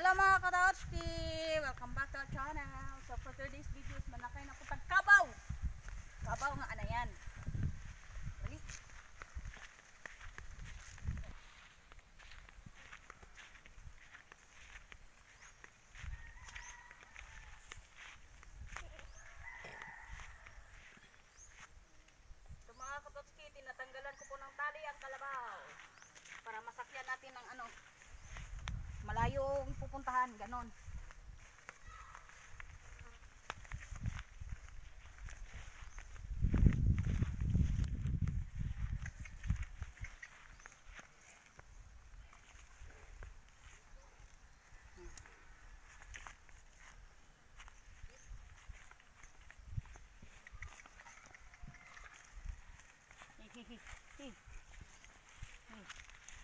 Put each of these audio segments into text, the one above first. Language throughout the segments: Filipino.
Hello mga Katotski! Welcome back to our channel. So for today's videos, manakay na po tagkabaw. Kabaw nga ana yan. Balik. So mga Katotski, tinatanggalan ko po ng tali ang kalabaw para masakyan natin ng ano, malayo ang pupuntahan, ganon.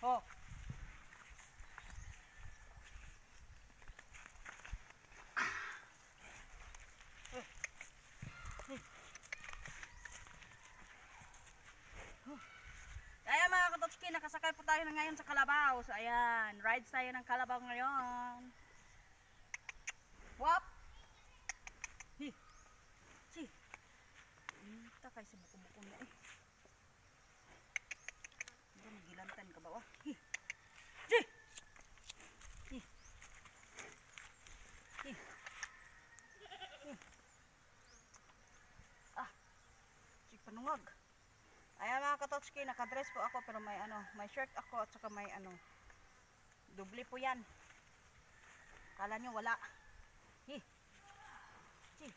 Oh. Ayan mga Katotski, nakasakay po tayo na ngayon sa kalabaw. So ayan, rides tayo ng kalabaw ngayon. Wap! Hi! Si! Ito kayo sa buko-buko na eh. Ito, nagilantan ka ba? Wah! Hi! Si! Hi! Hi! Hi! Ah! Si panungag! Ayan mga Katotski, nakadress po ako pero may ano, may shirt ako at saka may ano, doble po yan. Kala nyo wala. Hi! Si!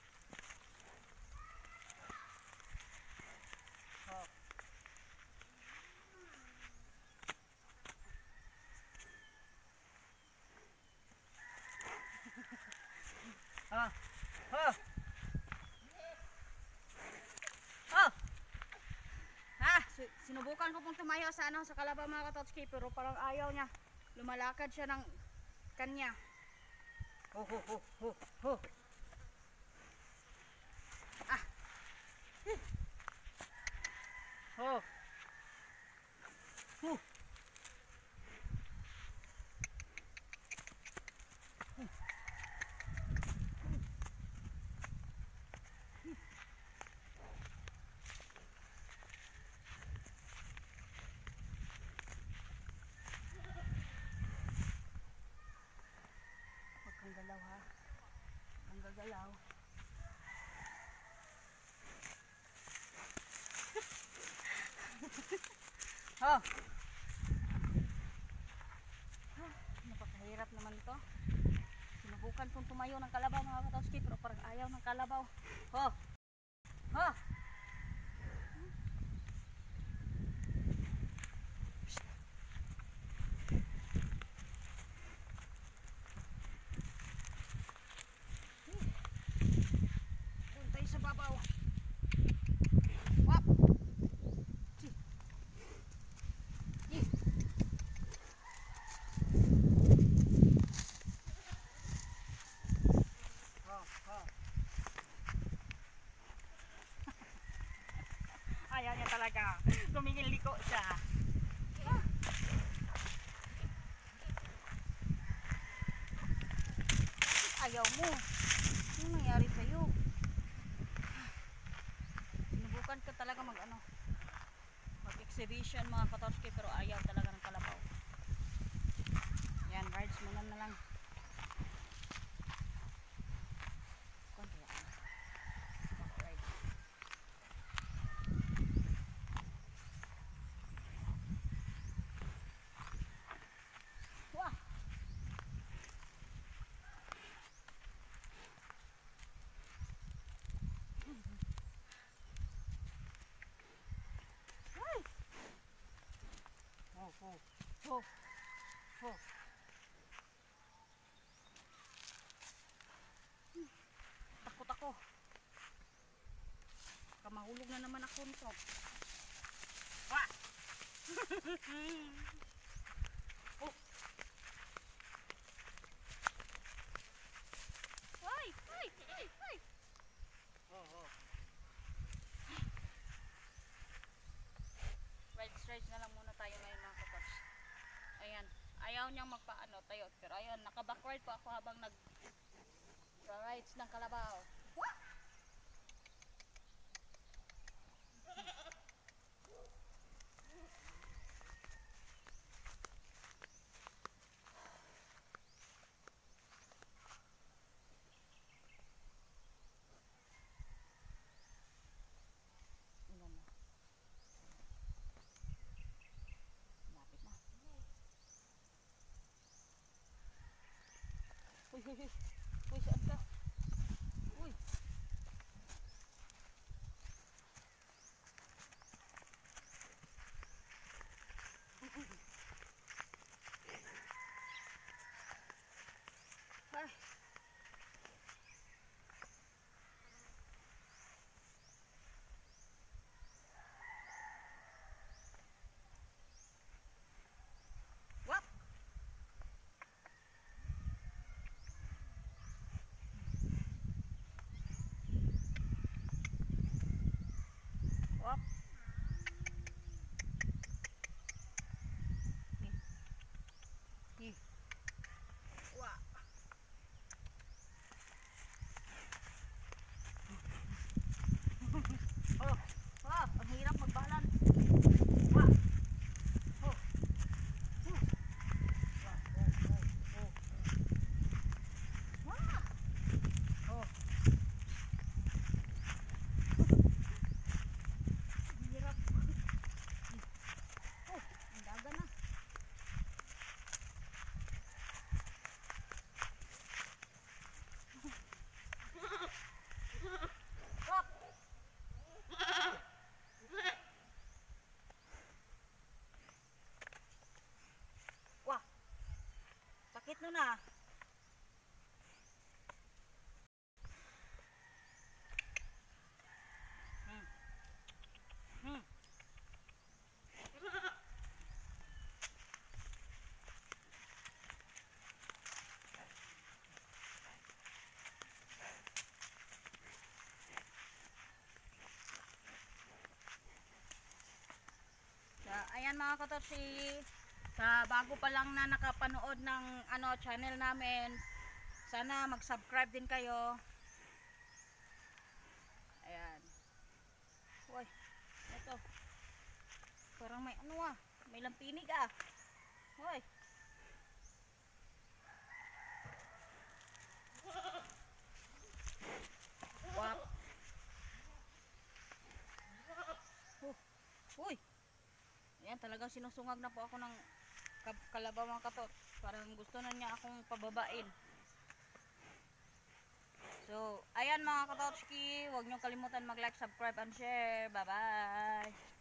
Oh. Ah! Oh! Oh! Sinubukan ko pong tumayo sa ano, sa kalabaw mga Katotski, pero parang ayaw niya. Lumalakad siya ng kanya. Ho ho ho ho ho. Ah. Ho. Ho. Ang galaw ha. Ang gagalaw. Oh. Napakahirap naman ito. Sinubukan kong tumayo ng kalabaw mga Katotski, pero parang ayaw ng kalabaw. Oh. Oh. Sa babaw. Wap. Si. Di. Oh, oh. Ayaw niya talaga. Tumingin liko siya. Ayaw mo. Ano nangyari sa'yo? Sinubukan ko talaga mag-exhibition mga Katotski, pero ayaw talaga ng kalabaw. Yan, rides muna na lang. Wah! Oh, oh, oh, oh. Takot ako. Kamahulog na naman ako nito. Wah! Oh. Ay, ay, ay, ay. Oh, oh. Rides na lang muna tayo ngayon mga Katotski. Ayan. Ayaw ayaw niyang magpaano tayo. Pero ayun, naka-backward po ako habang nag-rides ng kalabaw. Uy, uy, uy. Uy, saan ka? Uy. Ay. Wap. Wap. Nih. Wah. Oh, wah, ang hirap magbalan. Wah. Oh. Wah, oh, oh, oh. Wah. Oh. Ang hirap. Oh, ang daga na. Wap. Wah. Sakit nun ah. Hmm. Ayan mga katotsi, sa bago pa lang na nakapanood ng channel namin, sana mag-subscribe din kayo. Ayan. Uy, ito. Parang may may lampinig ah. Uy. Wap. Uy. Ayan, talagang sinusungag na po ako ng kalabaw mga katot. Parang gusto na niya akong pababain. So, ayan mga katotski, huwag niyo kalimutan mag-like, subscribe, and share. Bye-bye!